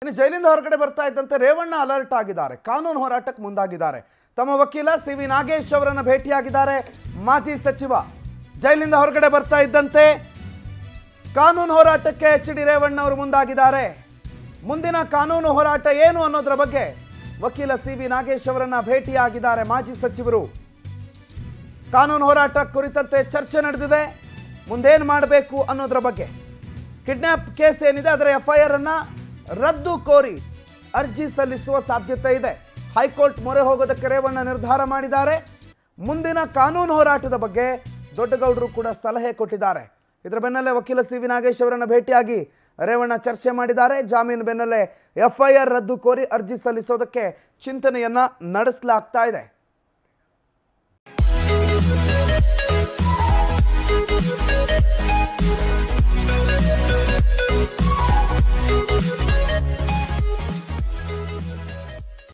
ಇನ್ನು ಜೈಲಿಂದ ಹೊರಗಡೆ ಬರ್ತಾ ಇದ್ದಂತೆ ರೇವಣ್ಣ ಅಲರ್ಟ್ ಆಗಿದ್ದಾರೆ, ಕಾನೂನು ಹೋರಾಟಕ್ಕೆ ಮುಂದಾಗಿದ್ದಾರೆ. ತಮ್ಮ ವಕೀಲ ಸಿ.ವಿ. ನಾಗೇಶ್ ಅವರನ್ನು ಭೇಟಿಯಾಗಿದ್ದಾರೆ ಮಾಜಿ ಸಚಿವ. ಜೈಲಿಂದ ಹೊರಗಡೆ ಬರ್ತಾ ಇದ್ದಂತೆ ಕಾನೂನು ಹೋರಾಟಕ್ಕೆ ಎಚ್.ಡಿ. ರೇವಣ್ಣ ಅವರು ಮುಂದಾಗಿದ್ದಾರೆ. ಮುಂದಿನ ಕಾನೂನು ಹೋರಾಟ ಏನು ಅನ್ನೋದರ ಬಗ್ಗೆ ವಕೀಲ ಸಿ.ವಿ. ನಾಗೇಶ್ ಅವರನ್ನ ಭೇಟಿಯಾಗಿದ್ದಾರೆ ಮಾಜಿ ಸಚಿವರು. ಕಾನೂನು ಹೋರಾಟ ಕುರಿತಂತೆ ಚರ್ಚೆ ನಡೆದಿದೆ. ಮುಂದೇನು ಮಾಡಬೇಕು ಅನ್ನೋದರ ಬಗ್ಗೆ, ಕಿಡ್ನಾಪ್ ಕೇಸ್ ಏನಿದೆ ಅದರ FIR ಅನ್ನ ರದ್ದು ಕೋರಿ ಅರ್ಜಿ ಸಲ್ಲಿಸುವ ಸಾಧ್ಯತೆ ಇದೆ. ಹೈಕೋರ್ಟ್ ಮೊರೆ ಹೋಗೋದಕ್ಕೆ ರೇವಣ್ಣ ನಿರ್ಧಾರ ಮಾಡಿದ್ದಾರೆ. ಮುಂದಿನ ಕಾನೂನು ಹೋರಾಟದ ಬಗ್ಗೆ ದೊಡ್ಡಗೌಡರು ಕೂಡ ಸಲಹೆ ಕೊಟ್ಟಿದ್ದಾರೆ. ಇದರ ಬೆನ್ನಲ್ಲೇ ವಕೀಲ ಸಿ.ವಿ. ನಾಗೇಶ್ ಅವರನ್ನು ಭೇಟಿಯಾಗಿ ರೇವಣ್ಣ ಚರ್ಚೆ ಮಾಡಿದ್ದಾರೆ. ಜಾಮೀನು ಬೆನ್ನಲ್ಲೇ FIR ರದ್ದು ಕೋರಿ ಅರ್ಜಿ ಸಲ್ಲಿಸೋದಕ್ಕೆ ಚಿಂತನೆಯನ್ನ ನಡೆಸಲಾಗ್ತಾ ಇದೆ.